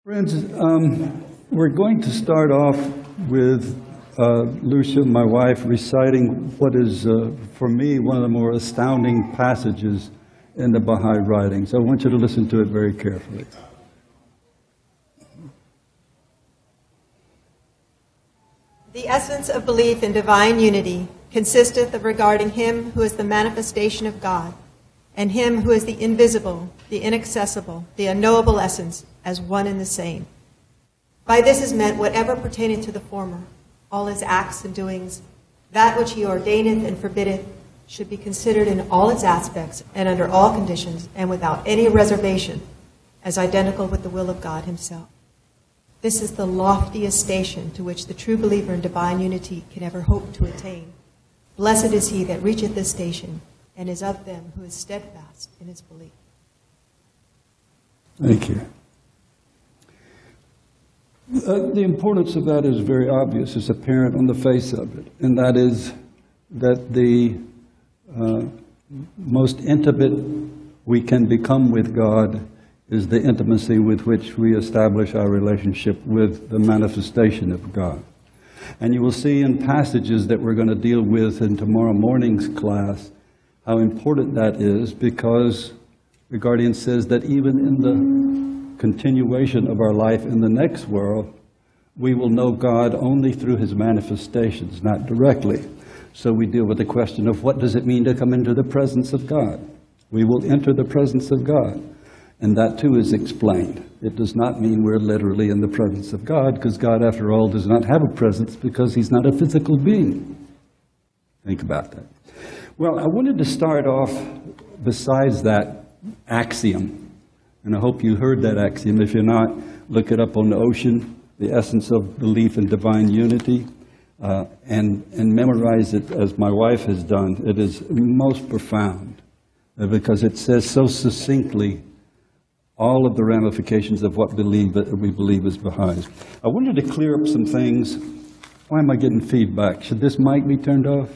Friends, we're going to start off with Lucia, my wife, reciting what is, for me, one of the more astounding passages in the Bahai writings. I want you to listen to it very carefully. The essence of belief in divine unity consisteth of regarding him who is the manifestation of God, and him who is the invisible, the inaccessible, the unknowable essence, as one and the same. By this is meant whatever pertaineth to the former, all his acts and doings, that which he ordaineth and forbiddeth, should be considered in all its aspects and under all conditions and without any reservation, as identical with the will of God himself. This is the loftiest station to which the true believer in divine unity can ever hope to attain. Blessed is he that reacheth this station, and is of them who is steadfast in his belief. Thank you. The importance of that is very obvious. It's apparent on the face of it. And that is that the most intimate we can become with God is the intimacy with which we establish our relationship with the manifestation of God. And you will see in passages that we're going to deal with in tomorrow morning's class how important that is, because the Guardian says that even in the continuation of our life in the next world, we will know God only through his manifestations, not directly. So we deal with the question of what does it mean to come into the presence of God? We will enter the presence of God. And that too is explained. It does not mean we're literally in the presence of God, because God, after all, does not have a presence because he's not a physical being. Think about that. Well, I wanted to start off besides that axiom. And I hope you heard that axiom. If you're not, look it up on the ocean, the essence of belief in divine unity, and memorize it as my wife has done. It is most profound because it says so succinctly all of the ramifications of what we believe as Baha'is. I wanted to clear up some things. Why am I getting feedback? Should this mic be turned off?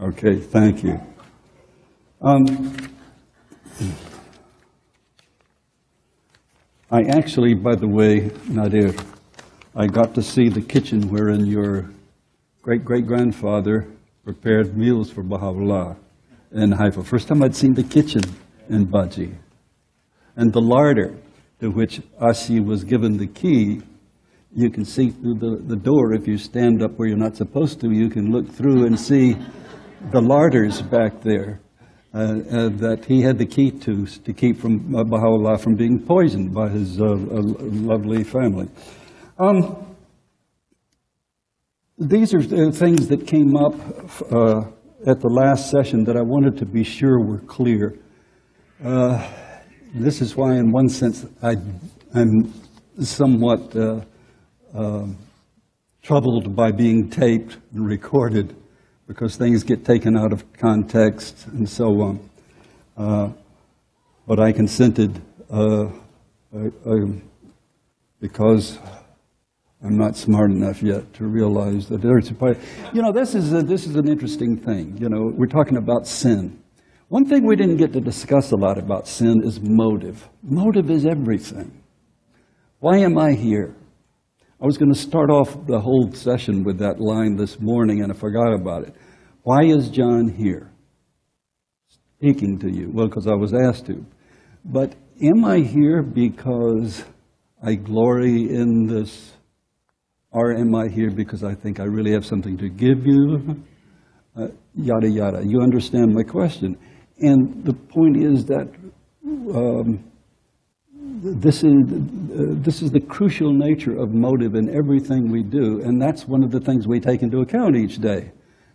Okay, thank you. I actually, by the way, Nadir, I got to see the kitchen wherein your great-great-grandfather prepared meals for Baha'u'llah in Haifa. First time I'd seen the kitchen in Baji. And the larder to which Asi was given the key, you can see through the door. If you stand up where you're not supposed to, you can look through and see the larders back there that he had the key to keep from Baha'u'llah from being poisoned by his lovely family. These are things that came up at the last session that I wanted to be sure were clear. This is why, in one sense, I'm somewhat troubled by being taped and recorded, because things get taken out of context and so on. But I consented because I'm not smart enough yet to realize that there's a part. You know, this is an interesting thing. You know, we're talking about sin. One thing we didn't get to discuss a lot about sin is motive. Motive is everything. Why am I here? I was going to start off the whole session with that line this morning, and I forgot about it. Why is John here? Speaking to you. Well, because I was asked to. But am I here because I glory in this? Or am I here because I think I really have something to give you? Yada, yada. You understand my question. And the point is that this is the crucial nature of motive in everything we do. And that's one of the things we take into account each day.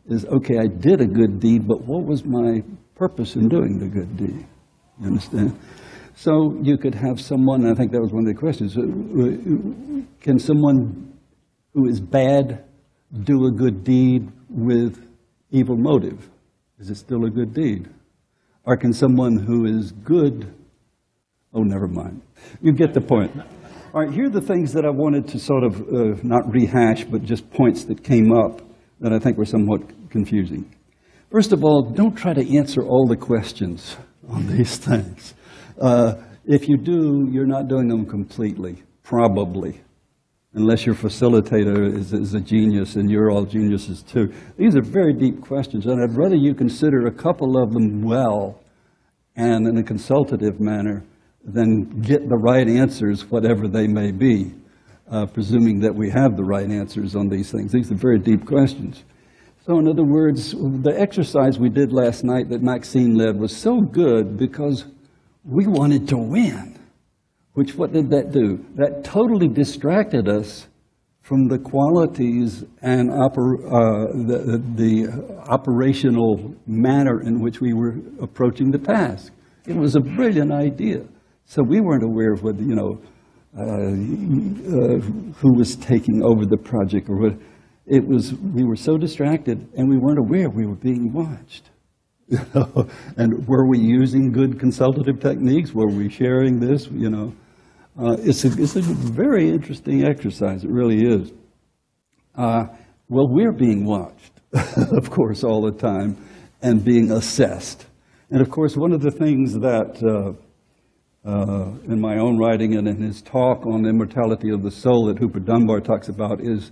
Is, okay, I did a good deed, but what was my purpose in doing the good deed? You understand? So you could have someone, and I think that was one of the questions, can someone who is bad do a good deed with evil motive? Is it still a good deed? Or can someone who is good, oh, never mind. You get the point. All right, here are the things that I wanted to sort of not rehash, but just points that came up that I think were somewhat confusing. First of all, don't try to answer all the questions on these things. If you do, you're not doing them completely, probably, unless your facilitator is a genius, and you're all geniuses too. These are very deep questions, and I'd rather you consider a couple of them well and in a consultative manner than get the right answers, whatever they may be, presuming that we have the right answers on these things. These are very deep questions. So in other words, the exercise we did last night that Maxine led was so good because we wanted to win. Which, what did that do? That totally distracted us from the qualities and the operational manner in which we were approaching the task. It was a brilliant idea. So we weren't aware of what, who was taking over the project or what. We were so distracted, and we weren't aware we were being watched. And were we using good consultative techniques? Were we sharing this? It's a very interesting exercise. It really is. Well, we're being watched, of course, all the time, and being assessed. And of course, one of the things that in my own writing and in his talk on the immortality of the soul that Hooper Dunbar talks about is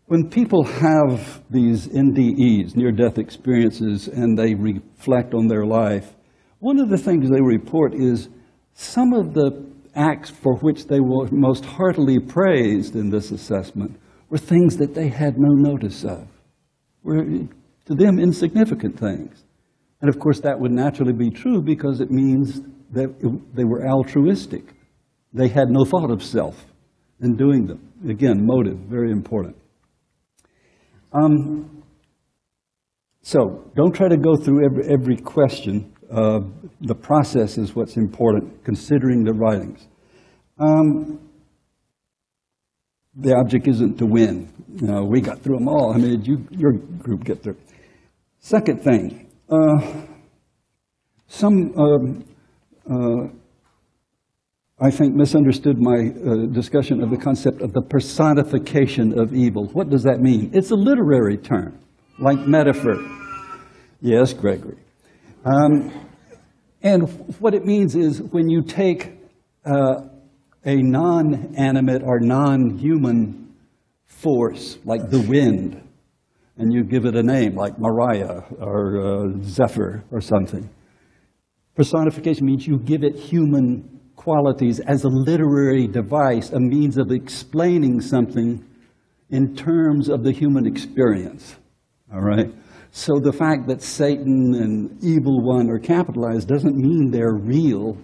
when people have these NDEs, near-death experiences, and they reflect on their life, one of the things they report is some of the acts for which they were most heartily praised in this assessment were things that they had no notice of, were to them insignificant things. And of course that would naturally be true because it means that they were altruistic. They had no thought of self in doing them. Again, motive, very important. So don't try to go through every question. The process is what's important, considering the writings. The object isn't to win. We got through them all. I mean, did your group get through? Second thing, I think misunderstood my discussion of the concept of the personification of evil. What does that mean? It's a literary term, like metaphor. Yes, Gregory. And what it means is when you take a non-animate or non-human force, like the wind, and you give it a name, like Mariah or Zephyr or something. Personification means you give it human qualities as a literary device, a means of explaining something in terms of the human experience. All right? So the fact that Satan and Evil One are capitalized doesn't mean they're real.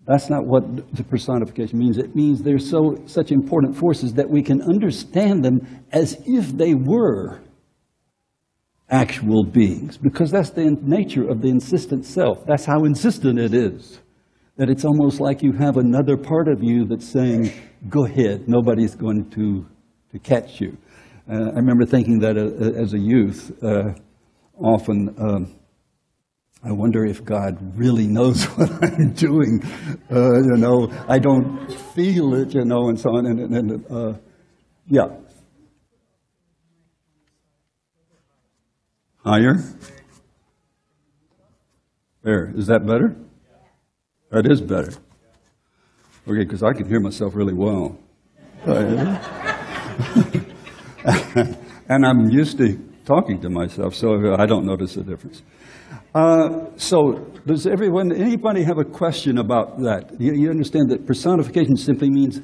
That's not what the personification means. It means they're such important forces that we can understand them as if they were actual beings, because that's the nature of the insistent self. That's how insistent it is. That it's almost like you have another part of you that's saying, go ahead, nobody's going to catch you. I remember thinking that as a youth, often, I wonder if God really knows what I'm doing. I don't feel it, and so on. And yeah. Higher? There. Is that better? That is better. Okay, because I can hear myself really well. And I'm used to talking to myself, so I don't notice the difference. So does anybody have a question about that? You understand that personification simply means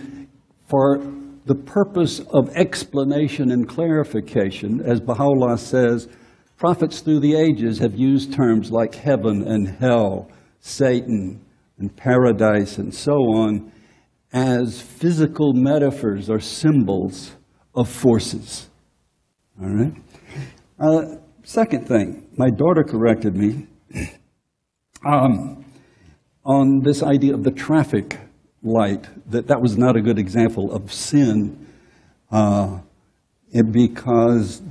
for the purpose of explanation and clarification. As Baha'u'llah says, prophets through the ages have used terms like heaven and hell, Satan and paradise and so on as physical metaphors or symbols of forces. All right? Second thing, my daughter corrected me on this idea of the traffic light, that was not a good example of sin, because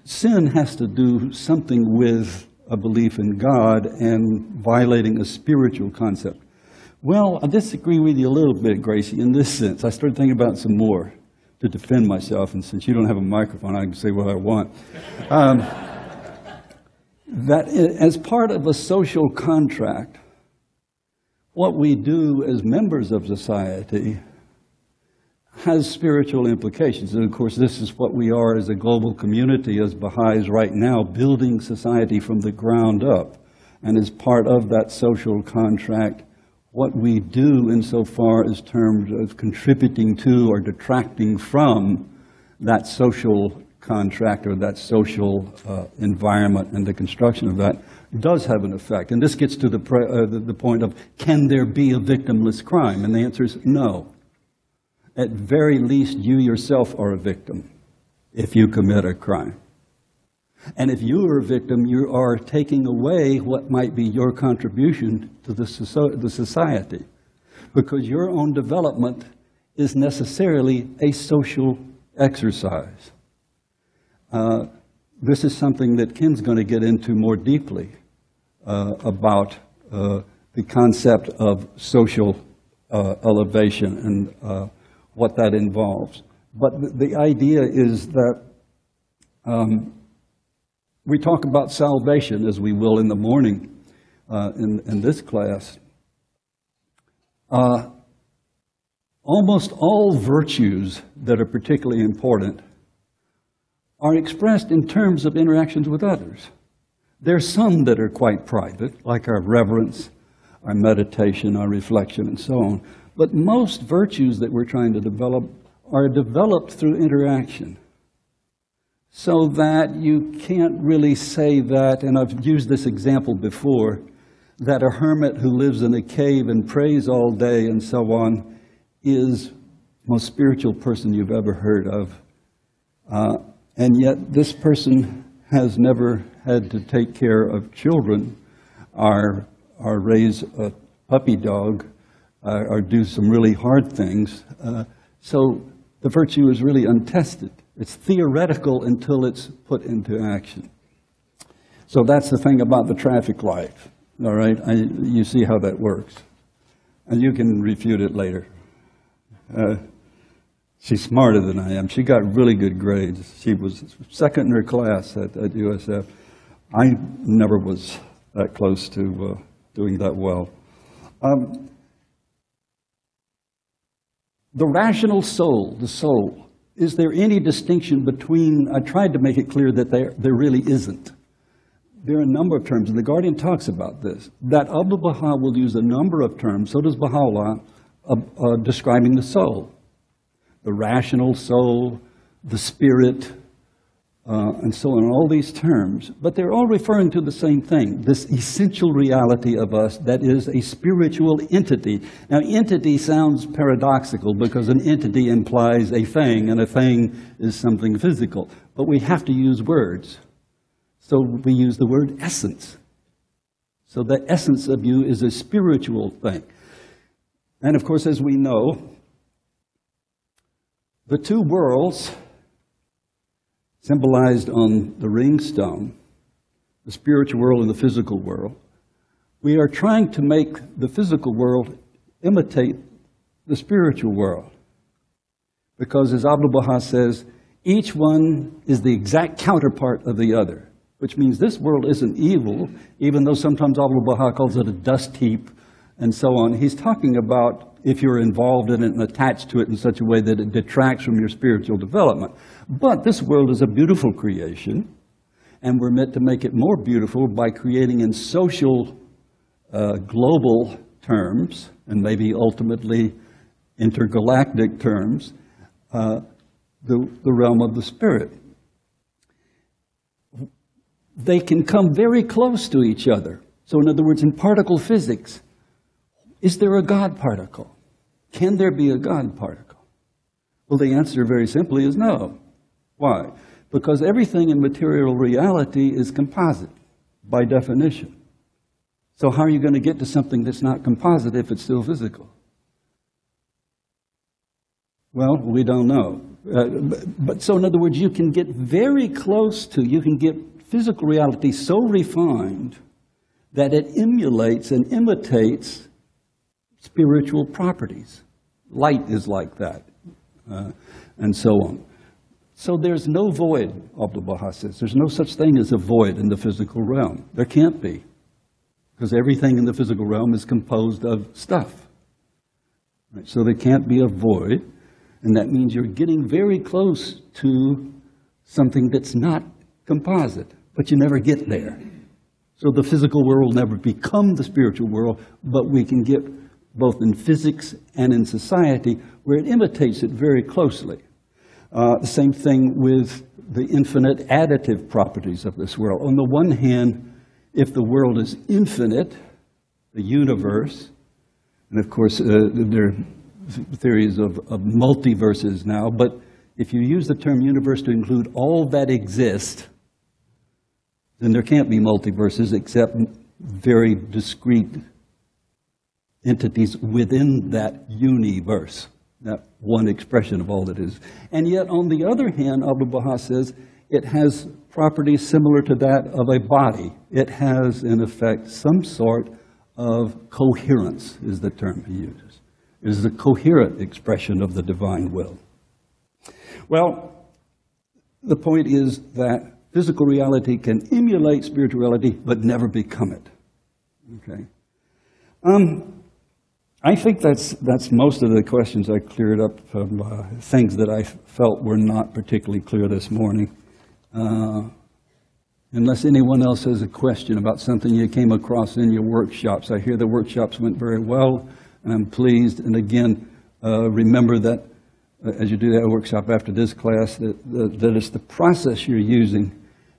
sin has to do something with a belief in God and violating a spiritual concept. Well, I disagree with you a little bit, Gracie, in this sense. I started thinking about it some more. to defend myself, and since you don't have a microphone, I can say what I want. That as part of a social contract, what we do as members of society has spiritual implications. And of course, this is what we are as a global community, as Baha'is right now, building society from the ground up. And as part of that social contract, what we do insofar as terms of contributing to or detracting from that social contract or that social environment and the construction of that does have an effect. And this gets to the point of, can there be a victimless crime? And the answer is no. At very least, you yourself are a victim if you commit a crime. And if you are a victim, you are taking away what might be your contribution to the society, because your own development is necessarily a social exercise. This is something that Ken's going to get into more deeply about the concept of social elevation and what that involves. But the idea is that we talk about salvation, as we will in the morning in this class. Almost all virtues that are particularly important are expressed in terms of interactions with others. There are some that are quite private, like our reverence, our meditation, our reflection, and so on. But most virtues that we're trying to develop are developed through interaction. So that you can't really say that, and I've used this example before, that a hermit who lives in a cave and prays all day and so on is the most spiritual person you've ever heard of. And yet this person has never had to take care of children or raise a puppy dog or do some really hard things. So the virtue is really untested. It's theoretical until it's put into action. So that's the thing about the traffic light, all right? You see how that works. And you can refute it later. She's smarter than I am. She got really good grades. She was second in her class at USF. I never was that close to doing that well. The rational soul, the soul, is there any distinction between, I tried to make it clear that there really isn't. There are a number of terms, and the Guardian talks about this, that Abdu'l-Baha will use a number of terms, so does Baha'u'llah, describing the soul. The rational soul, the spirit, and so on, all these terms. But they're all referring to the same thing, this essential reality of us that is a spiritual entity. Now, entity sounds paradoxical because an entity implies a thing, and a thing is something physical. But we have to use words. So we use the word essence. So the essence of you is a spiritual thing. And of course, as we know, the two worlds symbolized on the ring stone, the spiritual world and the physical world, we are trying to make the physical world imitate the spiritual world. Because as Abdu'l-Baha says, each one is the exact counterpart of the other, which means this world isn't evil, even though sometimes Abdu'l-Baha calls it a dust heap and so on. He's talking about if you're involved in it and attached to it in such a way that it detracts from your spiritual development. But this world is a beautiful creation, and we're meant to make it more beautiful by creating in social, global terms, and maybe ultimately intergalactic terms, the realm of the spirit. They can come very close to each other. So in other words, in particle physics, is there a God particle? Can there be a God particle? Well, the answer very simply is no. Why? Because everything in material reality is composite, by definition. So how are you going to get to something that's not composite if it's still physical? Well, we don't know. But so in other words, you can get very close to, you can get physical reality so refined that it emulates and imitates spiritual properties. Light is like that. and so on. So there's no void, Abdu'l-Baha says. There's no such thing as a void in the physical realm. There can't be, because everything in the physical realm is composed of stuff. Right? So there can't be a void, and that means you're getting very close to something that's not composite, but you never get there. So the physical world will never become the spiritual world, but we can get both in physics and in society where it imitates it very closely. The same thing with the infinite additive properties of this world. On the one hand, if the world is infinite, the universe, and of course there are theories of multiverses now, but if you use the term universe to include all that exists, then there can't be multiverses except very discrete entities within that universe, that one expression of all that is. And yet, on the other hand, Abdu'l-Baha says it has properties similar to that of a body. It has, in effect, some sort of coherence, is the term he uses. It is a coherent expression of the divine will. Well, the point is that physical reality can emulate spiritual reality, but never become it. Okay. I think that's most of the questions I cleared up from things that I felt were not particularly clear this morning. Unless anyone else has a question about something you came across in your workshops. I hear the workshops went very well, and I'm pleased. And again, remember that as you do that workshop after this class, that it's the process you're using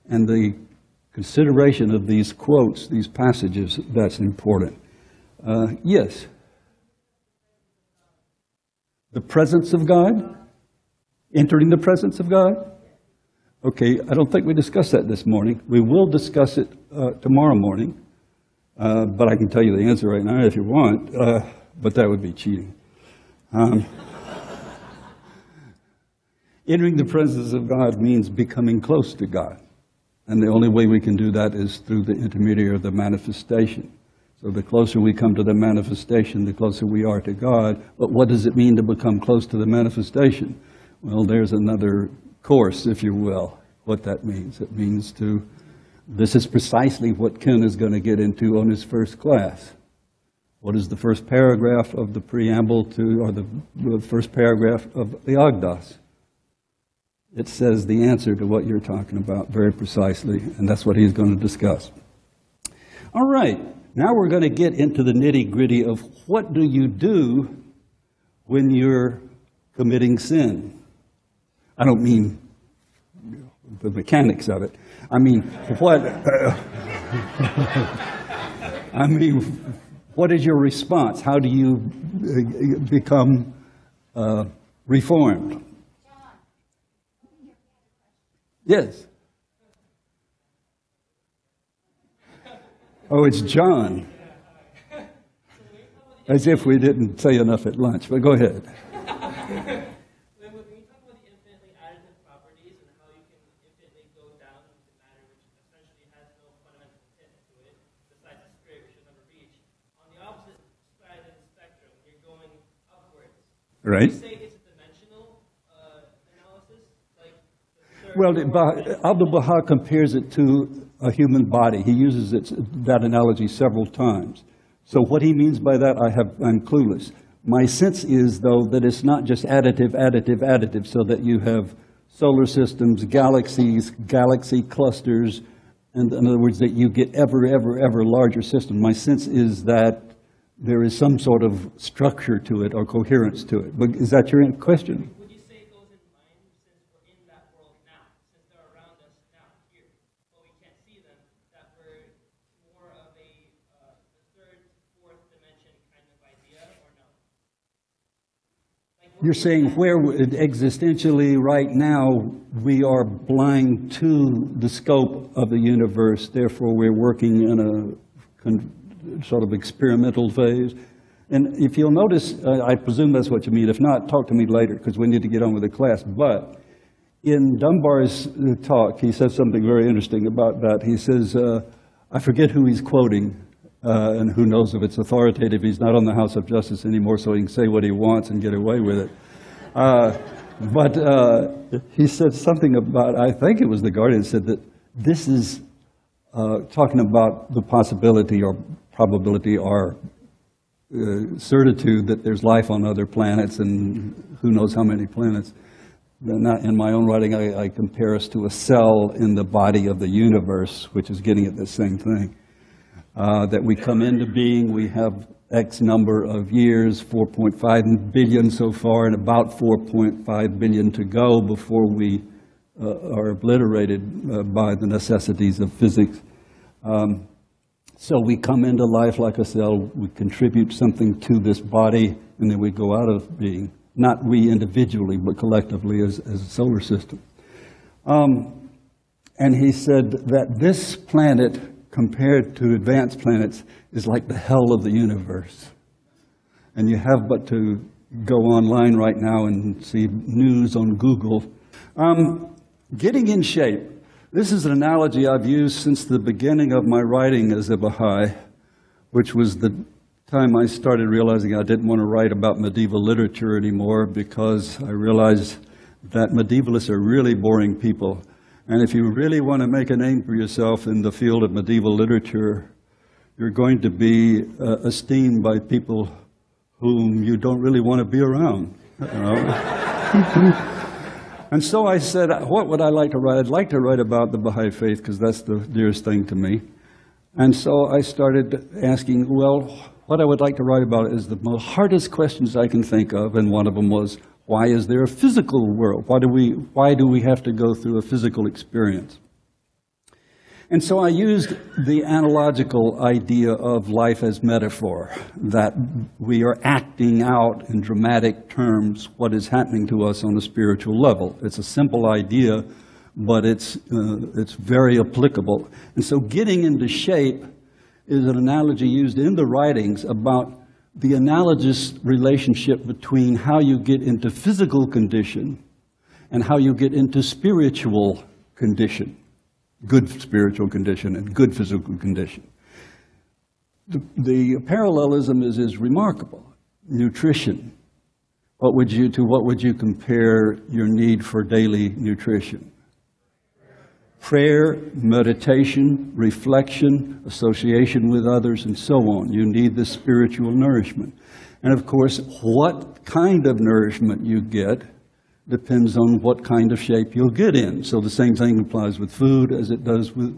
and the consideration of these quotes, these passages, that's important. Yes? The presence of God? Entering the presence of God? Okay, I don't think we discussed that this morning. We will discuss it tomorrow morning, but I can tell you the answer right now if you want, but that would be cheating. Entering the presence of God means becoming close to God. And the only way we can do that is through the intermediary of the manifestation. So the closer we come to the manifestation, the closer we are to God. But what does it mean to become close to the manifestation? Well, there's another course, if you will, what that means. It means this is precisely what Ken is going to get into on his first class. What is the first paragraph of the preamble or the first paragraph of the Agdas? It says the answer to what you're talking about very precisely, and that's what he's going to discuss. All right, now we're going to get into the nitty-gritty of what do you do when you're committing sin. I don't mean the mechanics of it. I mean, what is your response? How do you become reformed? Yes. Oh, it's John. As if we didn't say enough at lunch, but go ahead. When you talk about the infinitely additive properties and how you can infinitely go down into matter, which essentially has no fundamental intent to it, besides the spirit, which you'll never reach, on the opposite side of the spectrum, you're going upwards. Right. Would you say it's a dimensional analysis? Like Well, Abdu'l-Baha compares it to a human body. He uses that analogy several times. So what he means by that, I'm clueless. My sense is, though, that it's not just additive, so that you have solar systems, galaxies, galaxy clusters, and in other words, that you get ever larger systems. My sense is that there is some sort of structure to it or coherence to it. But is that your question? would you say it goes in mind since we're in that world now, since they're around us now, here, but we can't see them, that we're more of a third, fourth dimension kind of idea, or no? You're saying where existentially right now we are blind to the scope of the universe, therefore we're working in a sort of experimental phase. And if you'll notice, I presume that's what you mean. If not, talk to me later because we need to get on with the class. But in Dunbar's talk, he says something very interesting about that. He says, I forget who he's quoting, and who knows if it's authoritative. He's not on the House of Justice anymore, so he can say what he wants and get away with it. But he said something about, I think it was The Guardian, said that this is talking about the possibility or probability or certitude that there's life on other planets, and who knows how many planets. In my own writing, I compare us to a cell in the body of the universe, which is getting at the same thing. That we come into being, we have X number of years, 4.5 billion so far, and about 4.5 billion to go before we are obliterated by the necessities of physics. So we come into life like a cell, we contribute something to this body, and then we go out of being. Not we individually, but collectively as a solar system. And he said that this planet, compared to advanced planets, is like the hell of the universe. And you have but to go online right now and see news on Google. Getting in shape. This is an analogy I've used since the beginning of my writing as a Bahai, which was the time I started realizing I didn't want to write about medieval literature anymore, because I realized that medievalists are really boring people. And if you really want to make a name for yourself in the field of medieval literature, you're going to be esteemed by people whom you don't really want to be around. You know? And so I said, what would I like to write? I'd like to write about the Baha'i faith, because that's the dearest thing to me. And so I started asking, well, what I would like to write about is the most hardest questions I can think of, and one of them was, why is there a physical world? Why do we have to go through a physical experience? And so I used the analogical idea of life as metaphor, that we are acting out in dramatic terms what is happening to us on a spiritual level. It's a simple idea, but it's very applicable. And so getting into shape is an analogy used in the writings about the analogous relationship between how you get into physical condition and how you get into spiritual condition, good spiritual condition and good physical condition. The parallelism is remarkable. Nutrition. What would you compare your need for daily nutrition? Prayer, meditation, reflection, association with others, and so on. You need the spiritual nourishment. And of course, what kind of nourishment you get depends on what kind of shape you'll get in. So the same thing applies with food as it does with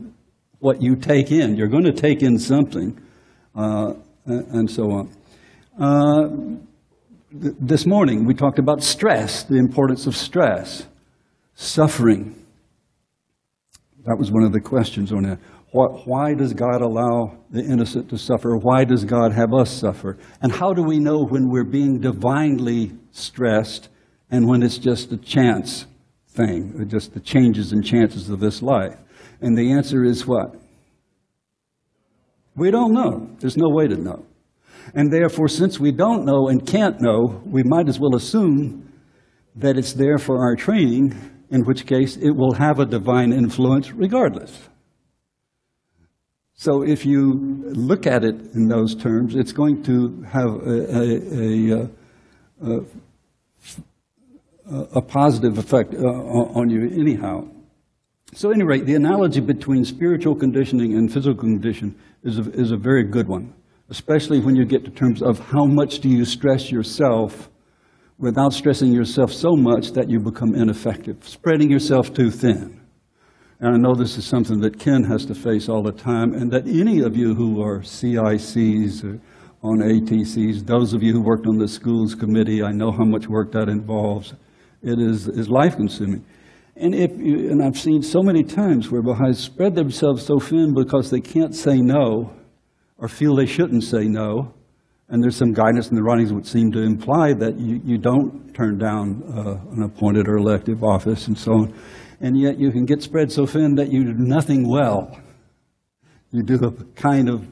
what you take in. You're going to take in something, and so on. This morning, we talked about stress, the importance of stress, suffering. That was one of the questions on that. Why does God allow the innocent to suffer? Why does God have us suffer? And how do we know when we're being divinely stressed and when it's just a chance thing, just the changes and chances of this life? And the answer is what? We don't know. There's no way to know. And therefore, since we don't know and can't know, we might as well assume that it's there for our training, in which case it will have a divine influence regardless. So if you look at it in those terms, it's going to have a positive effect on you anyhow. So at any rate, the analogy between spiritual conditioning and physical condition is a very good one, especially when you get to terms of how much do you stress yourself without stressing yourself so much that you become ineffective, spreading yourself too thin. And I know this is something that Ken has to face all the time, and that any of you who are CICs or on ATCs, those of you who worked on the schools committee, I know how much work that involves. It is life-consuming. And I've seen so many times where Baha'is spread themselves so thin because they can't say no or feel they shouldn't say no. And there's some guidance in the writings that would seem to imply that you don't turn down an appointed or elective office and so on. And yet you can get spread so thin that you do nothing well. You do a kind of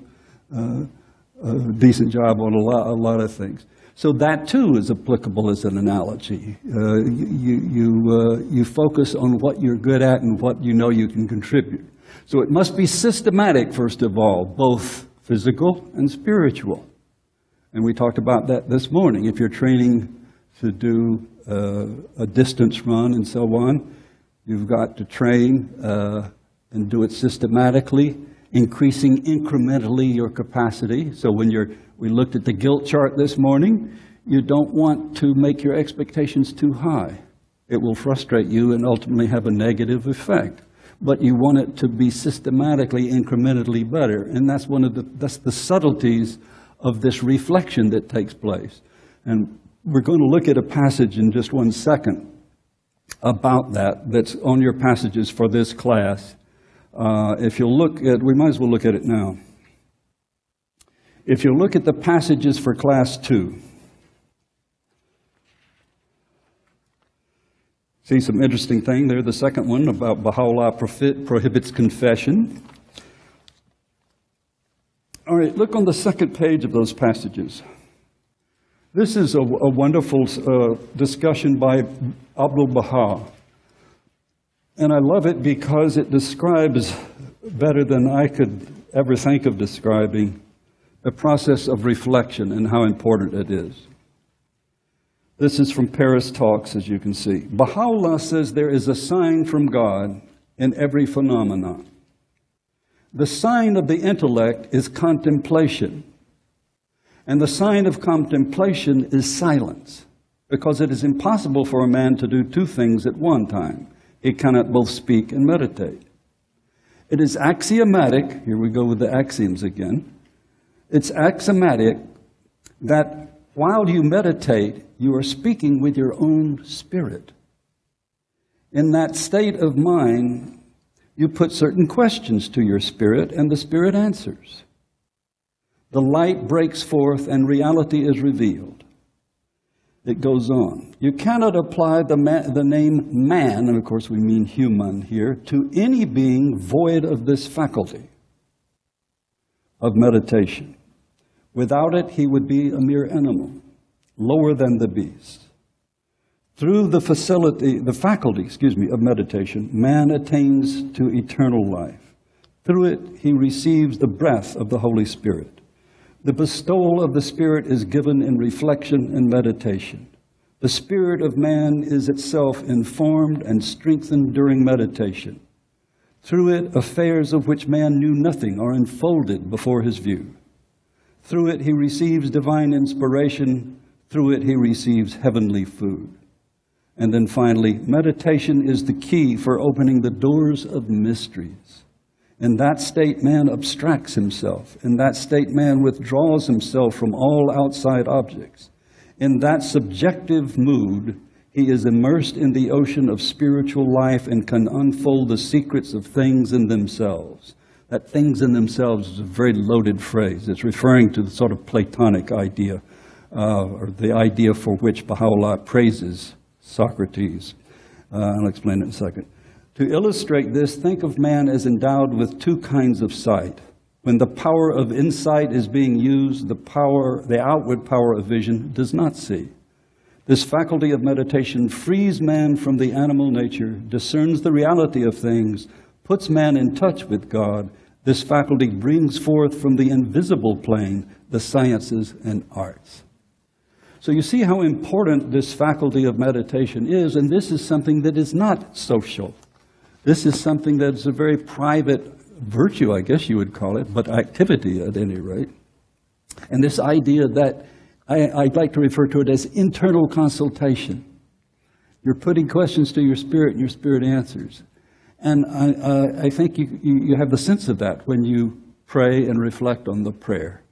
decent job on a lot of things. So that too is applicable as an analogy. You focus on what you're good at and what you know you can contribute. So it must be systematic, first of all, both physical and spiritual. And we talked about that this morning. If you're training to do a distance run and so on. You've got to train and do it systematically, increasing incrementally your capacity. So when we looked at the guilt chart this morning, you don't want to make your expectations too high. It will frustrate you and ultimately have a negative effect. But you want it to be systematically, incrementally better. And that's that's the subtleties of this reflection that takes place. And we're going to look at a passage in just 1 second about that's on your passages for this class. If you'll look at, we might as well look at it now. If you look at the passages for class 2, see some interesting thing there. The second one about Baha'u'llah prohibits confession. All right, look on the second page of those passages. This is a wonderful discussion by Abdul Baha. And I love it because it describes better than I could ever think of describing the process of reflection and how important it is. This is from Paris Talks, as you can see. Baha'u'llah says there is a sign from God in every phenomenon. The sign of the intellect is contemplation. And the sign of contemplation is silence, because it is impossible for a man to do two things at one time. He cannot both speak and meditate. It is axiomatic, here we go with the axioms again. It's axiomatic that while you meditate, you are speaking with your own spirit. In that state of mind, you put certain questions to your spirit, and the spirit answers. The light breaks forth, and reality is revealed. It goes on. You cannot apply the name man, and of course we mean human here, to any being void of this faculty of meditation. Without it, he would be a mere animal, lower than the beast. Through the faculty of meditation, man attains to eternal life. Through it, he receives the breath of the Holy Spirit. The bestowal of the Spirit is given in reflection and meditation. The spirit of man is itself informed and strengthened during meditation. Through it, affairs of which man knew nothing are unfolded before his view. Through it, he receives divine inspiration. Through it, he receives heavenly food. And then finally, meditation is the key for opening the doors of mysteries. In that state, man abstracts himself. In that state, man withdraws himself from all outside objects. In that subjective mood, he is immersed in the ocean of spiritual life and can unfold the secrets of things in themselves. That things in themselves is a very loaded phrase. It's referring to the sort of Platonic idea, or the idea for which Baha'u'llah praises Socrates. I'll explain it in a second. To illustrate this, think of man as endowed with two kinds of sight. When the power of insight is being used, the outward power of vision does not see. This faculty of meditation frees man from the animal nature, discerns the reality of things, puts man in touch with God. This faculty brings forth from the invisible plane the sciences and arts. So you see how important this faculty of meditation is, and this is something that is not social. This is something that's a very private virtue, I guess you would call it, but activity at any rate. And this idea that I'd like to refer to it as internal consultation. You're putting questions to your spirit, and your spirit answers. And I think you have the sense of that when you pray and reflect on the prayer.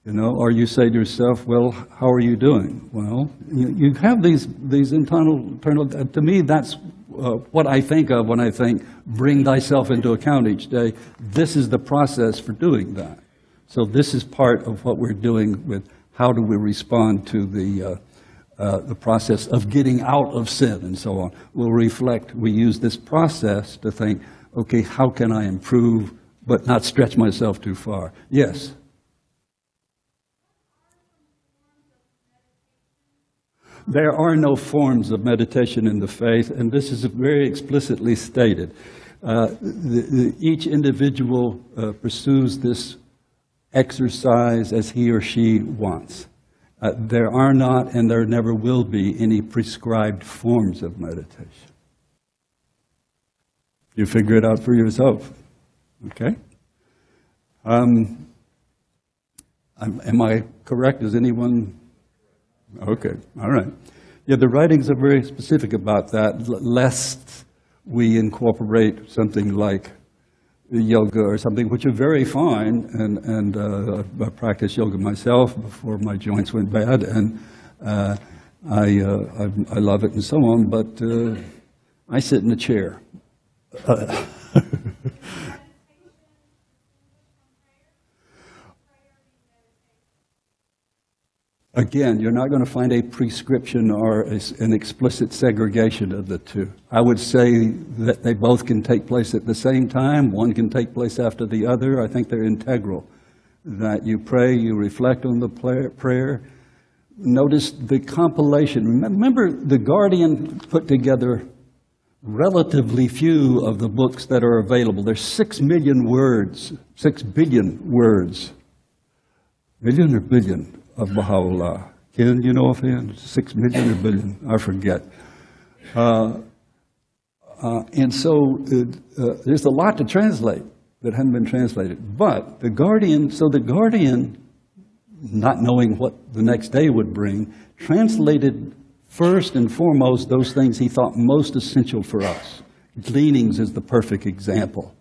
You know, or you say to yourself, well, how are you doing? Well, you have these internal, to me, that's what I think of when I think, bring thyself into account each day. This is the process for doing that. So this is part of what we're doing with how do we respond to the process of getting out of sin and so on. We'll reflect, we use this process to think, okay, how can I improve but not stretch myself too far? Yes? There are no forms of meditation in the faith, and this is very explicitly stated. Each individual pursues this exercise as he or she wants. There are not and there never will be any prescribed forms of meditation. You figure it out for yourself. Okay? Am I correct? Is anyone? Okay, all right. Yeah, the writings are very specific about that, lest we incorporate something like yoga or something, which are very fine, and I practiced yoga myself before my joints went bad, and I love it and so on, but I sit in a chair. Again, you're not going to find a prescription or an explicit segregation of the two. I would say that they both can take place at the same time. One can take place after the other. I think they're integral. That you pray, you reflect on the prayer. Notice the compilation. Remember, The Guardian put together relatively few of the books that are available. There's 6 million words, 6 billion words. Million or billion? Of Baha'u'llah. Ken, you know offhand? 6 million or billion? I forget. And so there's a lot to translate that hadn't been translated. But the Guardian, not knowing what the next day would bring, translated first and foremost those things he thought most essential for us. Gleanings is the perfect example.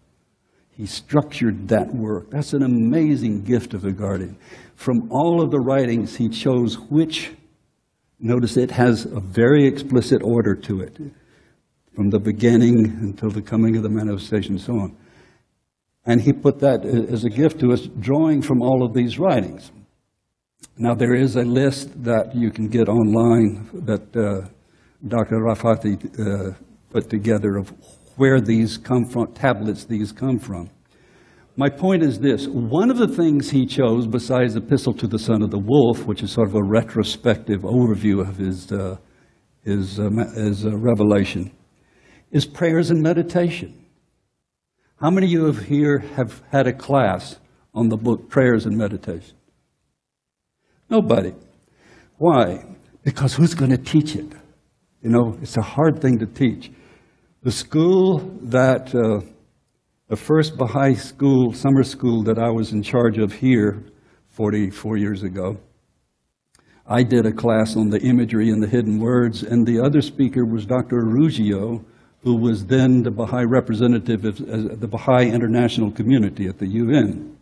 He structured that work. That's an amazing gift of the Guardian. From all of the writings, he chose which, notice it has a very explicit order to it, from the beginning until the coming of the manifestation and so on. And he put that as a gift to us, drawing from all of these writings. Now, there is a list that you can get online that Dr. Rafati put together of where these come from, tablets these come from. My point is this. One of the things he chose, besides Epistle to the Son of the Wolf, which is sort of a retrospective overview of his revelation, is prayers and meditation. How many of you here have had a class on the book Prayers and Meditation? Nobody. Why? Because who's going to teach it? You know, it's a hard thing to teach. The school that, the first Bahai school, summer school that I was in charge of here 44 years ago, I did a class on the imagery and the hidden words, and the other speaker was Dr. Arugio, who was then the Bahai representative of the Bahai International Community at the UN.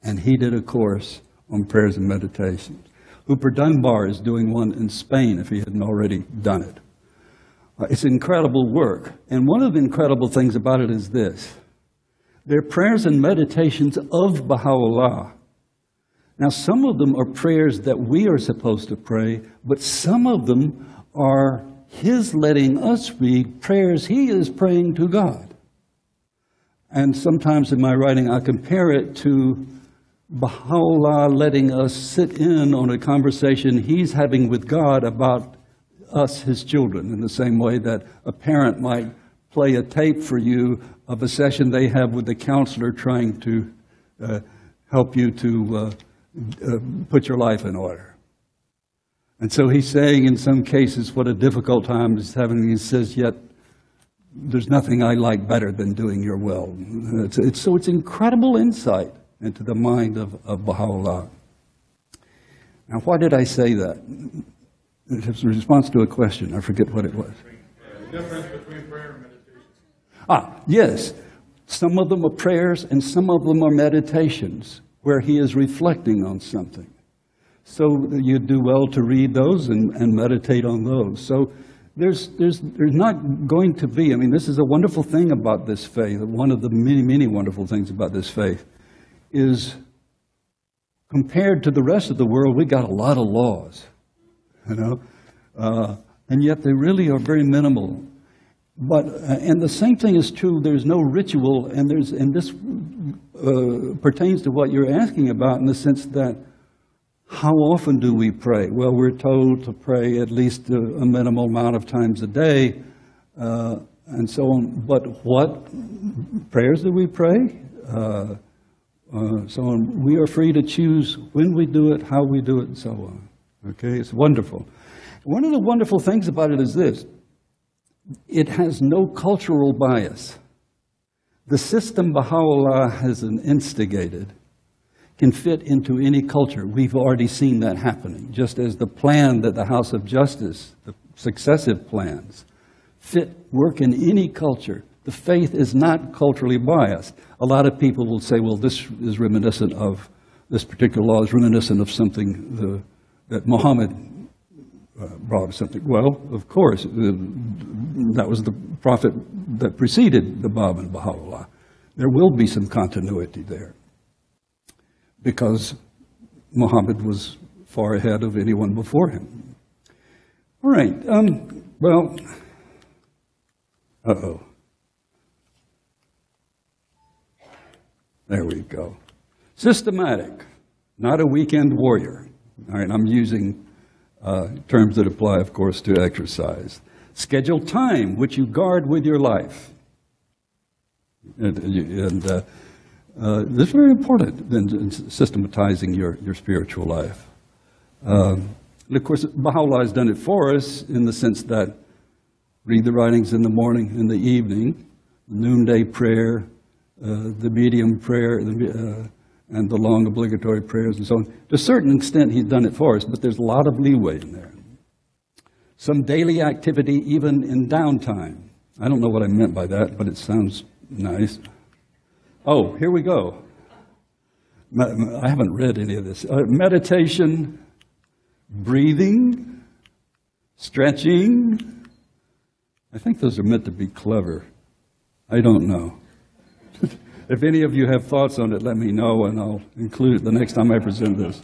And he did a course on prayers and meditation. Hooper Dunbar is doing one in Spain, if he hadn't already done it. It's incredible work. And one of the incredible things about it is this. They're prayers and meditations of Baha'u'llah. Now, some of them are prayers that we are supposed to pray, but some of them are his letting us read prayers he is praying to God. And sometimes in my writing, I compare it to Baha'u'llah letting us sit in on a conversation he's having with God about us, his children, in the same way that a parent might play a tape for you of a session they have with the counselor trying to help you to put your life in order. And so he's saying in some cases what a difficult time he's having. He says, yet there's nothing I like better than doing your will. So it's incredible insight into the mind of Baha'u'llah. Now, why did I say that? It was a response to a question. I forget what it was. The difference between prayer and meditation. Yes. Some of them are prayers and some of them are meditations where he is reflecting on something. So you do well to read those and meditate on those. So there's not going to be, I mean, this is a wonderful thing about this faith. One of the many, many wonderful things about this faith is compared to the rest of the world, we got a lot of laws. You know, and yet they really are very minimal. But and the same thing is true. There's no ritual, and this pertains to what you're asking about in the sense that how often do we pray? Well, we're told to pray at least a minimal amount of times a day, and so on. But what prayers do we pray? So on. We are free to choose when we do it, how we do it, and so on. Okay, it's wonderful. One of the wonderful things about it is this. It has no cultural bias. The system Baha'u'llah has instigated can fit into any culture. We've already seen that happening, just as the plan that the House of Justice, the successive plans, work in any culture. The faith is not culturally biased. A lot of people will say, well, this particular law is reminiscent of something that Muhammad brought or something. Well, of course, that was the prophet that preceded the Bab and Baha'u'llah. There will be some continuity there because Muhammad was far ahead of anyone before him. All right, there we go. Systematic, not a weekend warrior. All right, I'm using terms that apply, of course, to exercise. Schedule time, which you guard with your life. And this is very important in systematizing your spiritual life. And of course, Baha'u'llah has done it for us in the sense that read the writings in the morning and the evening, noonday prayer, the medium prayer, and the long obligatory prayers and so on. To a certain extent, he's done it for us, but there's a lot of leeway in there. Some daily activity, even in downtime. I don't know what I meant by that, but it sounds nice. Oh, here we go. I haven't read any of this. Meditation, breathing, stretching. I think those are meant to be clever. I don't know. If any of you have thoughts on it, let me know, and I'll include it the next time I present this.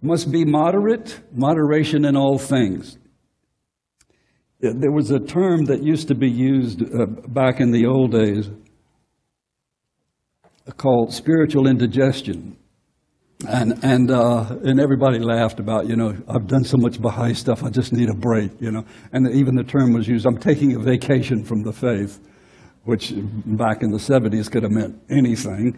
Must be moderate, moderation in all things. There was a term that used to be used back in the old days called spiritual indigestion. And everybody laughed about, I've done so much Bahai stuff, I just need a break, And even the term was used, I'm taking a vacation from the faith, which back in the 70s could have meant anything.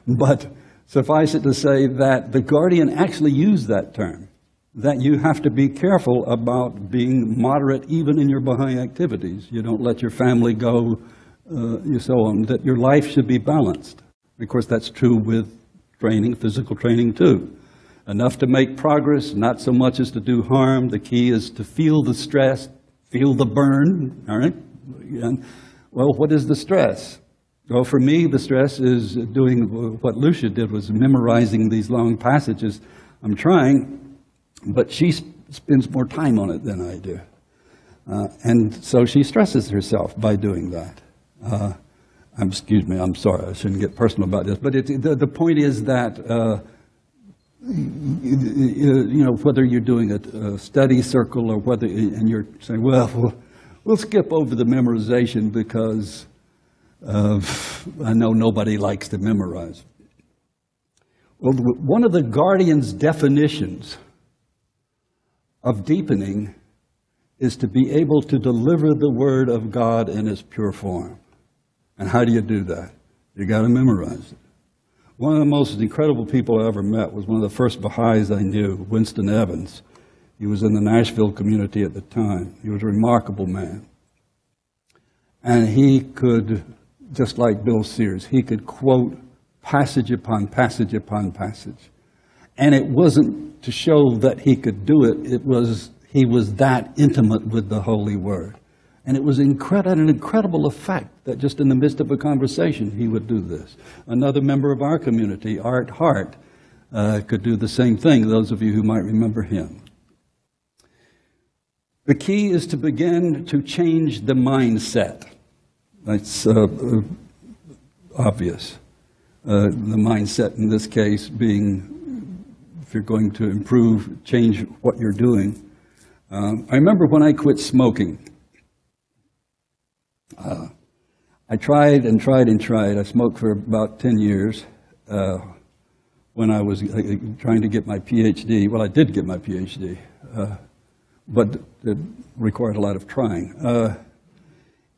But suffice it to say that the Guardian actually used that term, that you have to be careful about being moderate even in your Baha'i activities. You don't let your family go, so on, that your life should be balanced. Of course, that's true with training, physical training too. Enough to make progress, not so much as to do harm. The key is to feel the stress, feel the burn, all right? And, well, what is the stress? Well, for me, the stress is doing what Lucia did, was memorizing these long passages. I'm trying, but she spends more time on it than I do. And so she stresses herself by doing that. Excuse me, I'm sorry, I shouldn't get personal about this, but the point is that, whether you're doing a study circle or whether, and you're saying, well, we'll skip over the memorization because I know nobody likes to memorize. Well, one of the Guardian's definitions of deepening is to be able to deliver the Word of God in its pure form. And how do you do that? You got to memorize it. One of the most incredible people I ever met was one of the first Baha'is I knew, Winston Evans. He was in the Nashville community at the time. He was a remarkable man. And he could, just like Bill Sears, he could quote passage upon passage upon passage. And it wasn't to show that he could do it, he was that intimate with the Holy Word. And it was an incredible effect that just in the midst of a conversation he would do this. Another member of our community, Art Hart, could do the same thing, those of you who might remember him. The key is to begin to change the mindset. That's obvious. The mindset in this case being, if you're going to improve, change what you're doing. I remember when I quit smoking. I tried and tried and tried. I smoked for about 10 years when I was trying to get my PhD. Well, I did get my PhD, but it required a lot of trying.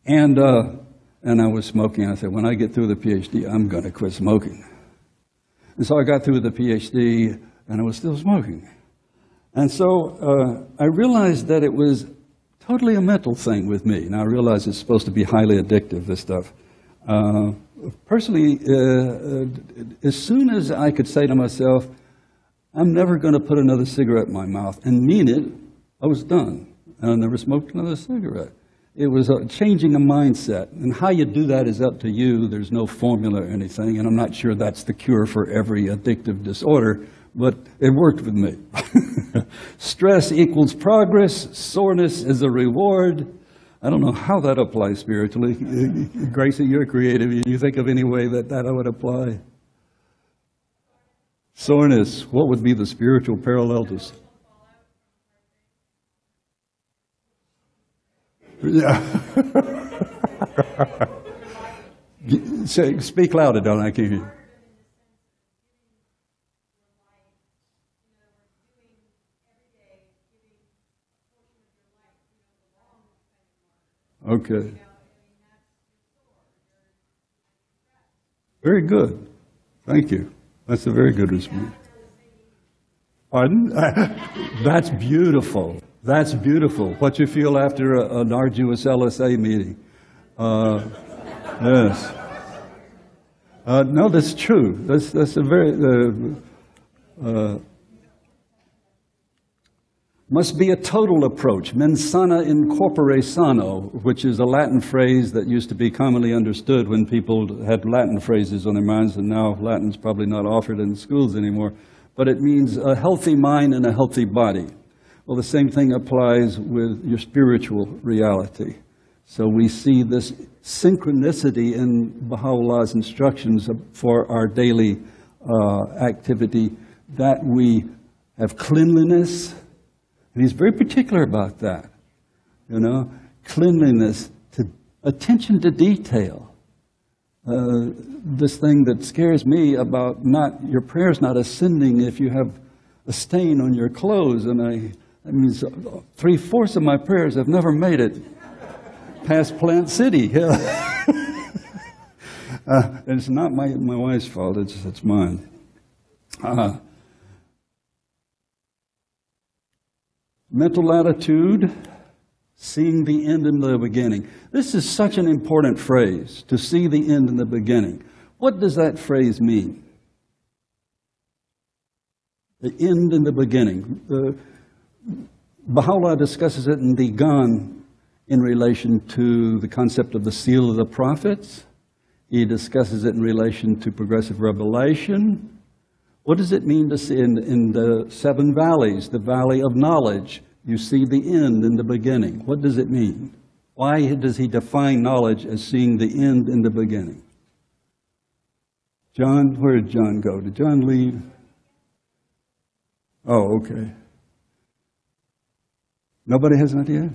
And I was smoking. I said, when I get through the PhD, I'm going to quit smoking. And so I got through the PhD, and I was still smoking. And so I realized that it was totally a mental thing with me. Now I realize it's supposed to be highly addictive, this stuff. Personally, as soon as I could say to myself, I'm never going to put another cigarette in my mouth, and mean it, I was done. And I never smoked another cigarette. It was changing a mindset. And how you do that is up to you. There's no formula or anything, and I'm not sure that's the cure for every addictive disorder, but it worked with me. Stress equals progress. Soreness is a reward. I don't know how that applies spiritually. Gracie, you're creative. You think of any way that would apply? Soreness, what would be the spiritual parallel to? Yeah. Speak louder, don't I? Can't hear you. Okay. Very good. Thank you. That's a very good response. Pardon? That's beautiful. That's beautiful. What you feel after an arduous LSA meeting. Yes. No, that's true. That's a very... must be a total approach. Mens sana in corpore sano, which is a Latin phrase that used to be commonly understood when people had Latin phrases on their minds, and now Latin's probably not offered in schools anymore. But it means a healthy mind and a healthy body. Well, the same thing applies with your spiritual reality. So we see this synchronicity in Baha'u'llah's instructions for our daily activity, that we have cleanliness. And he's very particular about that, you know, cleanliness, attention to detail. This thing that scares me about your prayer's not ascending if you have a stain on your clothes. And that means 3/4 of my prayers have never made it past Plant City. And it's not my wife's fault, it's mine. Mental attitude, seeing the end in the beginning. This is such an important phrase, to see the end in the beginning. What does that phrase mean? The end in the beginning. Baha'u'llah discusses it in the Gan in relation to the concept of the seal of the prophets. He discusses it in relation to progressive revelation. What does it mean to see in the seven valleys, the valley of knowledge? You see the end in the beginning. What does it mean? Why does he define knowledge as seeing the end in the beginning? John, where did John go? Did John leave? Oh, okay. Nobody has an idea?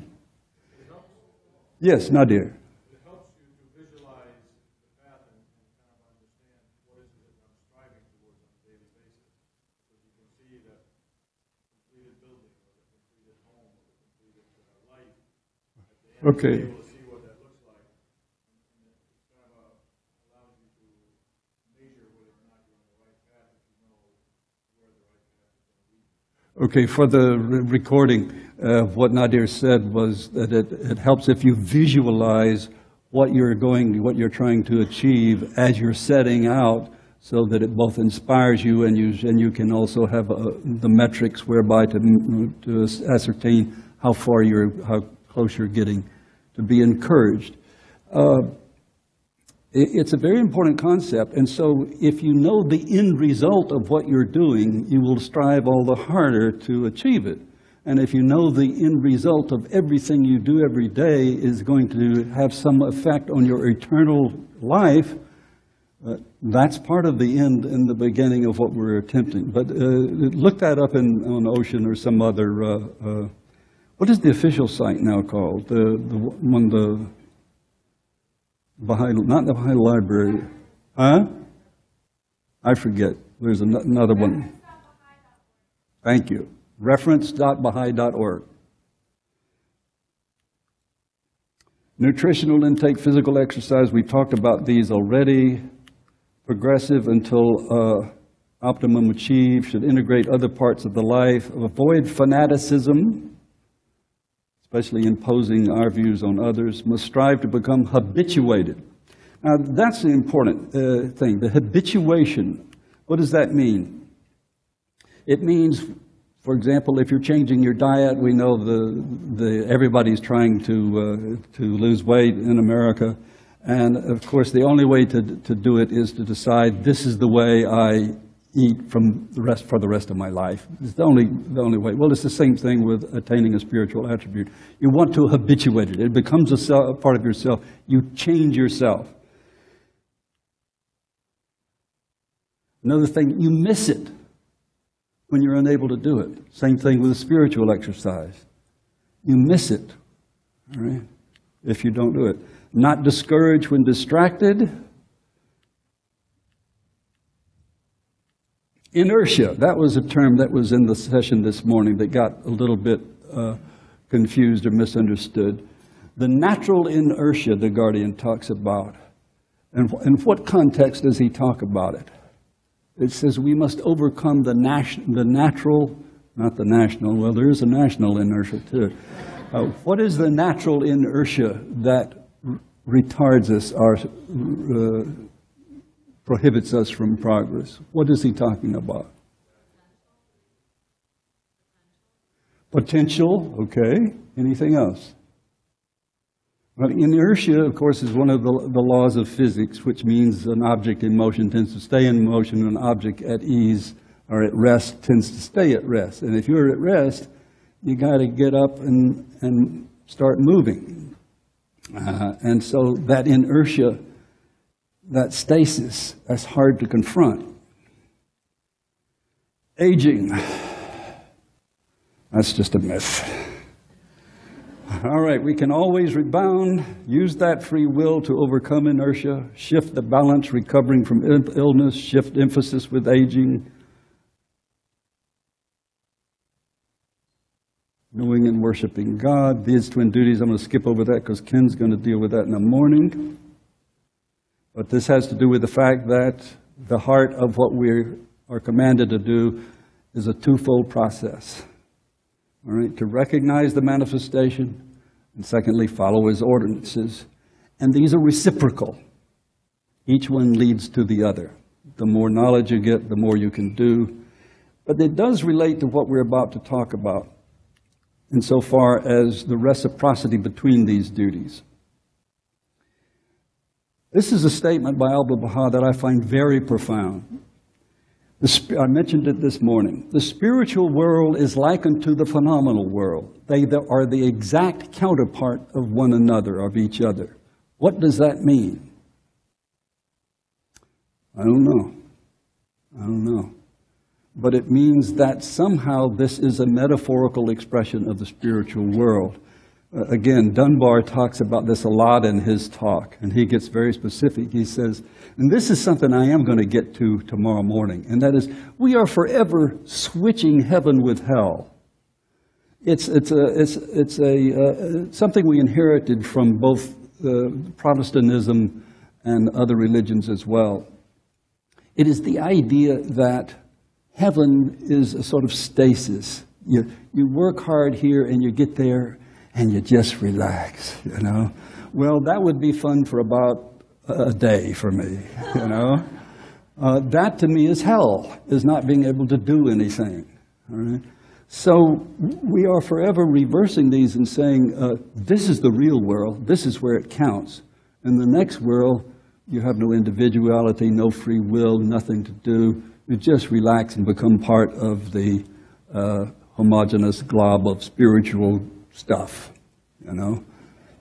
Yes, Nadir. Okay. Okay, for the recording, what Nadir said was that it helps if you visualize what you're trying to achieve as you're setting out, so that it both inspires you and you can also have the metrics whereby to ascertain how close you're getting, to be encouraged. It's a very important concept, and so if you know the end result of what you're doing, you will strive all the harder to achieve it. And if you know the end result of everything you do every day is going to have some effect on your eternal life, that's part of the end and the beginning of what we're attempting. But look that up on Ocean or some other... what is the official site now called? The Bahai, not the Bahai Library. Huh? I forget. There's another one. Thank you. Reference.bahai.org. Nutritional intake, physical exercise. We talked about these already. Progressive until optimum achieved, should integrate other parts of the life, avoid fanaticism, especially imposing our views on others, must strive to become habituated. Now, that's the important thing, the habituation. What does that mean? It means, for example, if you're changing your diet, we know everybody's trying to lose weight in America. And of course, the only way to do it is to decide this is the way I eat for the rest of my life. It's the only way. Well, it's the same thing with attaining a spiritual attribute. You want to habituate it. It becomes a part of yourself. You change yourself. Another thing, you miss it when you're unable to do it. Same thing with a spiritual exercise. You miss it, all right, if you don't do it. Not discouraged when distracted. Inertia, that was a term that was in the session this morning that got a little bit confused or misunderstood. The natural inertia the Guardian talks about. And in what context does he talk about it? It says we must overcome the natural, not the national, well, there is a national inertia too. What is the natural inertia that retards us or prohibits us from progress? What is he talking about? Potential, okay. Anything else? Well, inertia, of course, is one of the laws of physics, which means an object in motion tends to stay in motion, and an object at ease or at rest tends to stay at rest. And if you're at rest, you got to get up and start moving. And so that inertia, that stasis, that's hard to confront. Aging, that's just a myth. All right, we can always rebound, use that free will to overcome inertia, shift the balance, recovering from illness, shift emphasis with aging, knowing and worshiping God. These twin duties, I'm going to skip over that because Ken's going to deal with that in the morning. But this has to do with the fact that the heart of what we are commanded to do is a twofold process. All right, to recognize the manifestation, and secondly, follow his ordinances. And these are reciprocal. Each one leads to the other. The more knowledge you get, the more you can do. But it does relate to what we're about to talk about, insofar as the reciprocity between these duties. This is a statement by Abdu'l-Baha that I find very profound. I mentioned it this morning. The spiritual world is likened to the phenomenal world. They are the exact counterpart of one another, of each other. What does that mean? I don't know. But it means that somehow this is a metaphorical expression of the spiritual world. Again, Dunbar talks about this a lot in his talk, and he gets very specific. He says, and this is something I am going to get to tomorrow morning, and that is, we are forever switching heaven with hell. It's something we inherited from both Protestantism and other religions as well. It is the idea that heaven is a sort of stasis. You work hard here and you get there and you just relax, you know. Well, that would be fun for about a day for me, you know. That to me is hell, is not being able to do anything, all right. So we are forever reversing these and saying, this is the real world, this is where it counts. In the next world, you have no individuality, no free will, nothing to do. You just relax and become part of the homogeneous glob of spiritual stuff, you know.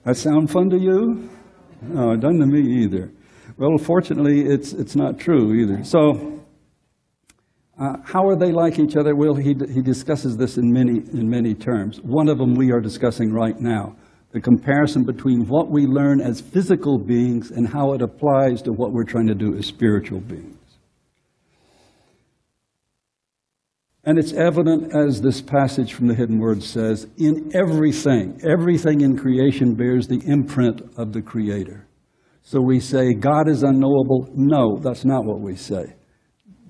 That sound fun to you? No, it doesn't to me either. Well, fortunately, it's not true either. So, how are they like each other? Well, he discusses this in many terms. One of them we are discussing right now, the comparison between what we learn as physical beings and how it applies to what we're trying to do as spiritual beings. And it's evident, as this passage from the Hidden Word says, in everything in creation bears the imprint of the Creator. So we say, God is unknowable. No, that's not what we say.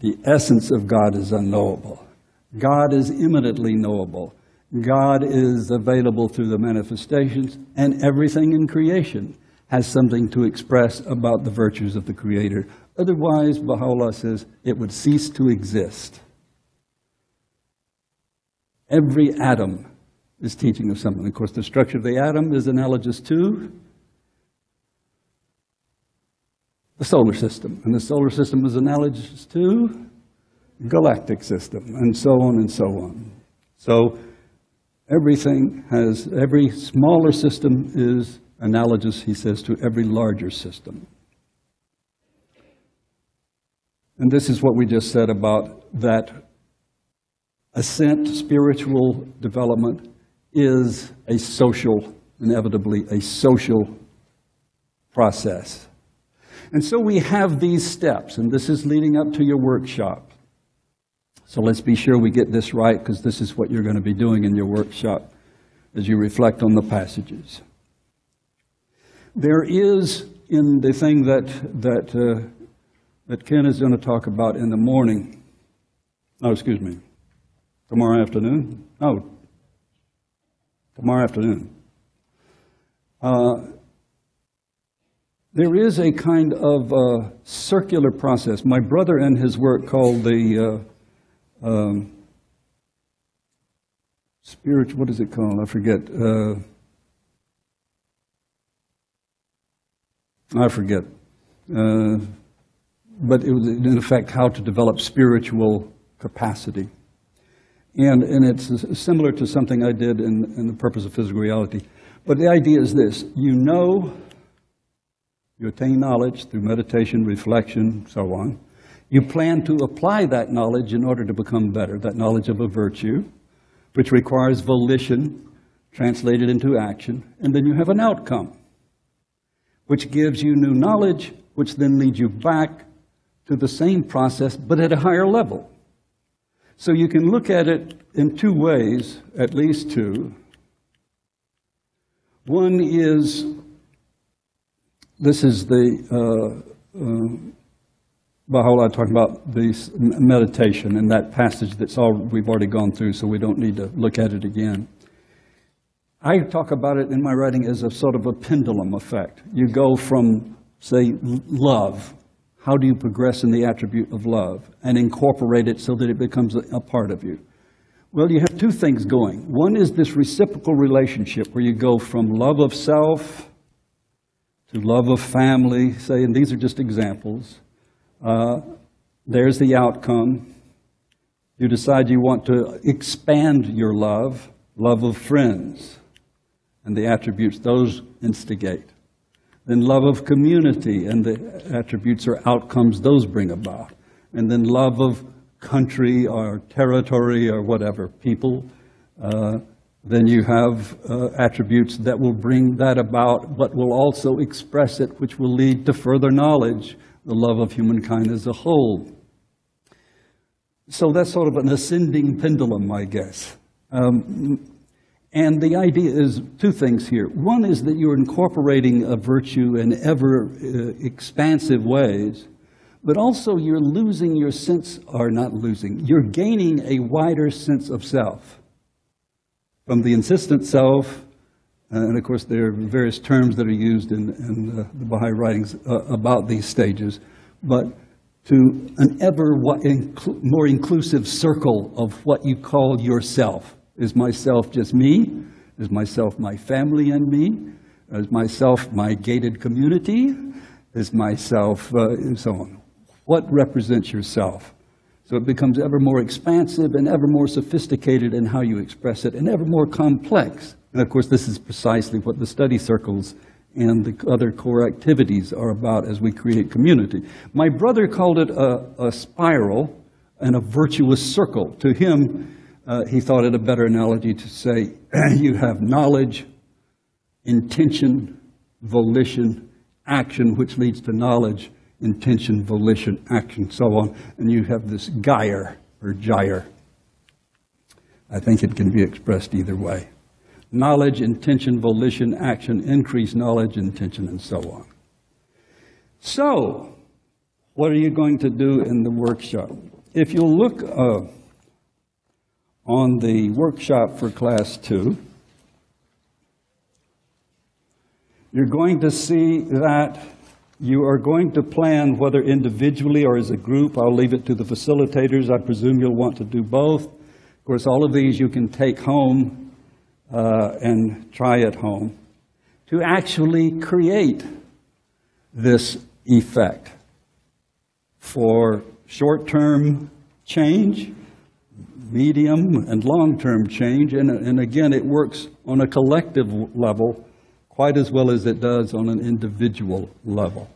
The essence of God is unknowable. God is immanently knowable. God is available through the manifestations, and everything in creation has something to express about the virtues of the Creator. Otherwise, Baha'u'llah says, it would cease to exist. Every atom is teaching us something. Of course, the structure of the atom is analogous to the solar system, and the solar system is analogous to the galactic system, and so on and so on. So every smaller system is analogous, he says, to every larger system. And this is what we just said about that ascent, spiritual development, is a social, inevitably a social process. And so we have these steps, and this is leading up to your workshop. So let's be sure we get this right, because this is what you're going to be doing in your workshop as you reflect on the passages. There is, in the thing that Ken is going to talk about in the morning, tomorrow afternoon? No, tomorrow afternoon. There is a kind of circular process. My brother in his work called the spiritual, what is it called? I forget. But it was, in effect, how to develop spiritual capacity. And it's similar to something I did in The Purpose of Physical Reality. But the idea is this: you attain knowledge through meditation, reflection, so on. You plan to apply that knowledge in order to become better, that knowledge of a virtue, which requires volition translated into action, and then you have an outcome, which gives you new knowledge, which then leads you back to the same process, but at a higher level. So you can look at it in two ways, at least two. One is, this is the Baha'u'llah talking about this meditation and that passage we've already gone through, so we don't need to look at it again. I talk about it in my writing as a sort of a pendulum effect. You go from, say, love. How do you progress in the attribute of love and incorporate it so that it becomes a part of you? Well, you have two things going. One is this reciprocal relationship where you go from love of self to love of family, say, and these are just examples. There's the outcome. You decide you want to expand your love of friends, and the attributes those instigate. Then love of community, and the attributes or outcomes those bring about. And then love of country or territory or whatever, people. Then you have attributes that will bring that about, but will also express it, which will lead to further knowledge, the love of humankind as a whole. So that's sort of an ascending pendulum, I guess. And the idea is two things here. One is that you're incorporating a virtue in ever expansive ways, but also you're losing your sense, or not losing, you're gaining a wider sense of self. From the insistent self, and of course there are various terms that are used in the Baha'i writings about these stages, but to an ever more inclusive circle of what you call yourself. Is myself just me? Is myself my family and me? Is myself my gated community? Is myself, and so on. What represents yourself? So it becomes ever more expansive and ever more sophisticated in how you express it, and ever more complex. And of course, this is precisely what the study circles and the other core activities are about as we create community. My brother called it a spiral and a virtuous circle. To him, he thought it a better analogy to say you have knowledge, intention, volition, action, which leads to knowledge, intention, volition, action, so on. And you have this gyre or gyre. I think it can be expressed either way. Knowledge, intention, volition, action, increased knowledge, intention, and so on. So, What are you going to do in the workshop? If you look on the workshop for Class 2, you're going to see that you are going to plan, whether individually or as a group. I'll leave it to the facilitators. I presume you'll want to do both. Of course, all of these you can take home and try at home to actually create this effect for short-term change, medium and long-term change, and again, it works on a collective level quite as well as it does on an individual level.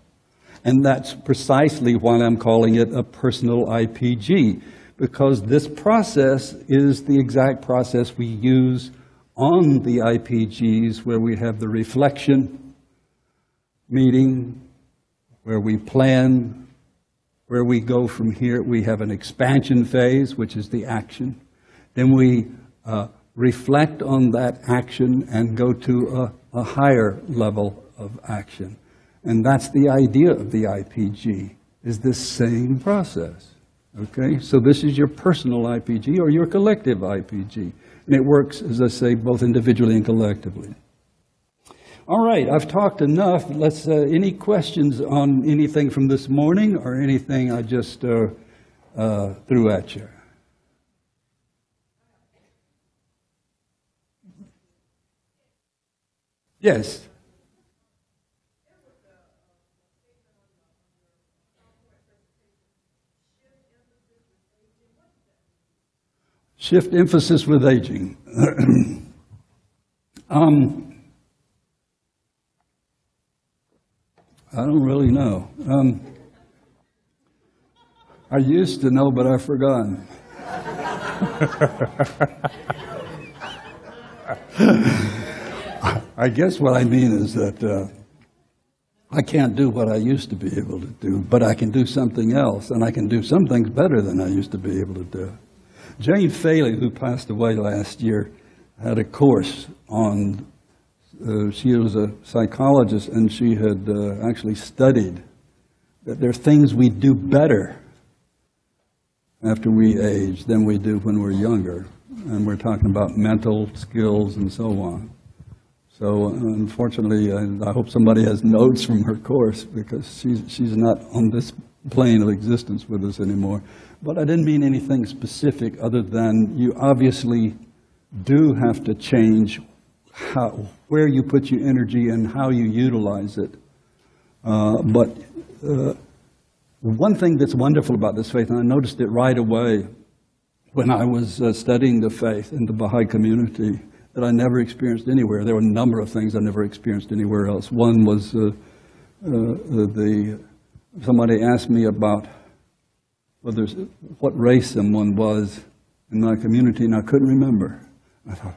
And that's precisely why I'm calling it a personal IPG, because this process is the exact process we use on the IPGs, where we have the reflection meeting, where we plan where we go from here. We have an expansion phase, which is the action. Then we reflect on that action and go to a higher level of action. And that's the idea of the IPG, is this same process. Okay? So this is your personal IPG or your collective IPG. And it works, as I say, both individually and collectively. All right, I've talked enough. Let's, any questions on anything from this morning or anything I just threw at you? Yes. Shift emphasis with aging. I don't really know. I used to know, but I've forgotten. I guess what I mean is that I can't do what I used to be able to do, but I can do something else, and I can do some things better than I used to be able to do. Jane Faley, who passed away last year, had a course on she was a psychologist, and she had actually studied that there are things we do better after we age than we do when we're younger. And we're talking about mental skills and so on. So unfortunately, I hope somebody has notes from her course, because she's not on this plane of existence with us anymore. But I didn't mean anything specific other than you obviously do have to change where you put your energy and how you utilize it. But one thing that's wonderful about this faith, and I noticed it right away when I was studying the faith in the Bahai community, that I never experienced anywhere. There were a number of things I never experienced anywhere else. One was somebody asked me about what race someone was in my community, and I couldn't remember. I thought,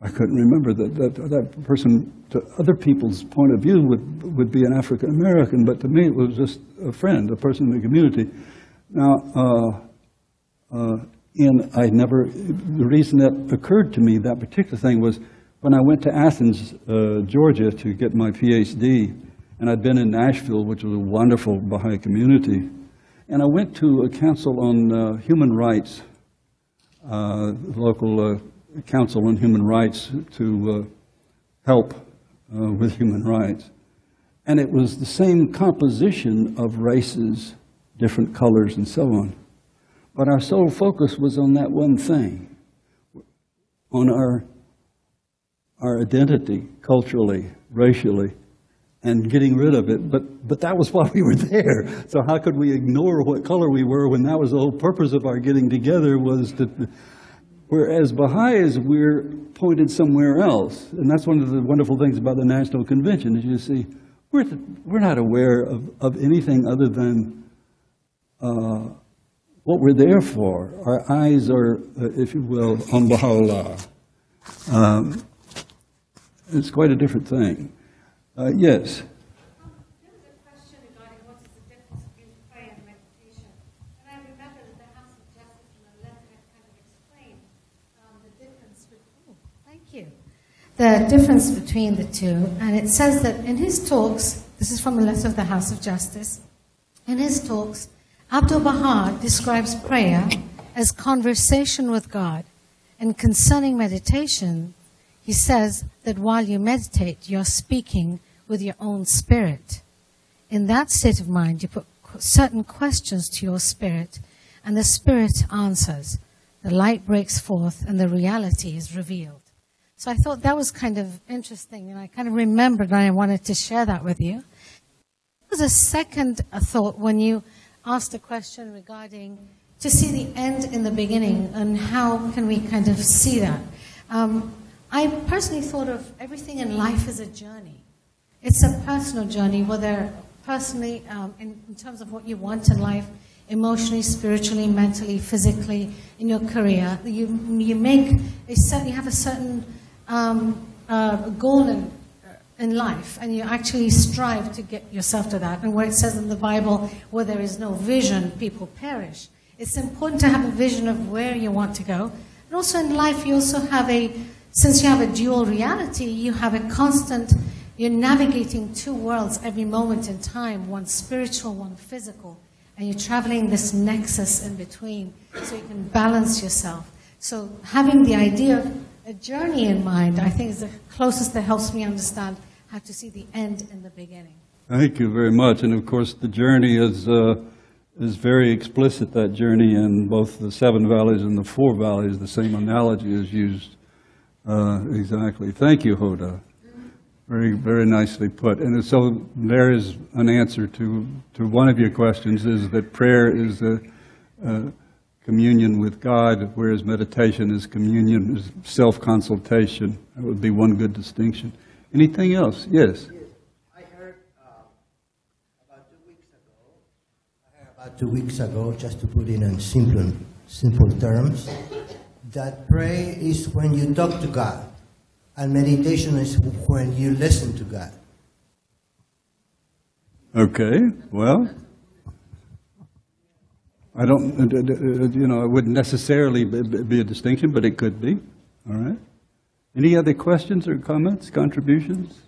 I couldn't remember that person, to other people's point of view, would be an African American, but to me it was just a friend, a person in the community. Now, the reason that occurred to me, that particular thing, was when I went to Athens, Georgia, to get my PhD, and I'd been in Nashville, which was a wonderful Bahai community, and I went to a council on human rights, local council on human rights to help with human rights. And it was the same composition of races, different colors and so on. But our sole focus was on that one thing, on our identity, culturally, racially, and getting rid of it. But that was why we were there. So how could we ignore what color we were when that was the whole purpose of our getting together, was to... Whereas Baha'is, we're pointed somewhere else. And that's one of the wonderful things about the National Convention, is you see, we're not aware of anything other than what we're there for. Our eyes are, if you will, on Baha'u'llah. It's quite a different thing. Yes? The difference between the two, and it says that in his talks, this is from a letter of the House of Justice, In his talks, Abdul Bahai describes prayer as conversation with God. And concerning meditation, he says that while you meditate, you're speaking with your own spirit. In that state of mind, you put certain questions to your spirit, and the spirit answers. The light breaks forth, and the reality is revealed. So I thought that was kind of interesting, and I kind of remembered and I wanted to share that with you. There was a second thought when you asked a question regarding to see the end in the beginning, and how can we kind of see that. I personally thought of everything in life as a journey. It's a personal journey, whether personally, in terms of what you want in life, emotionally, spiritually, mentally, physically, in your career. You have a certain goal in life, and you actually strive to get yourself to that. And where it says in the Bible, where there is no vision, people perish. It's important to have a vision of where you want to go. And also in life, you also have since you have a dual reality, you have a constant, you're navigating two worlds every moment in time, one spiritual, one physical. And you're traveling this nexus in between, so you can balance yourself. So having the idea of a journey in mind, I think is the closest that helps me understand how to see the end in the beginning. Thank you very much. And of course, the journey is very explicit, that journey in both the 7 valleys and the 4 valleys. The same analogy is used. Exactly. Thank you, Hoda. Very, very nicely put. And so there is an answer to one of your questions, is that prayer is a communion with God, whereas meditation is communion, is self-consultation. That would be one good distinction. Anything else? Yes. I heard about 2 weeks ago, just to put it in simple terms, that pray is when you talk to God, and meditation is when you listen to God. Okay, well, I don't, it wouldn't necessarily be a distinction, but it could be. All right. Any other questions or comments, contributions?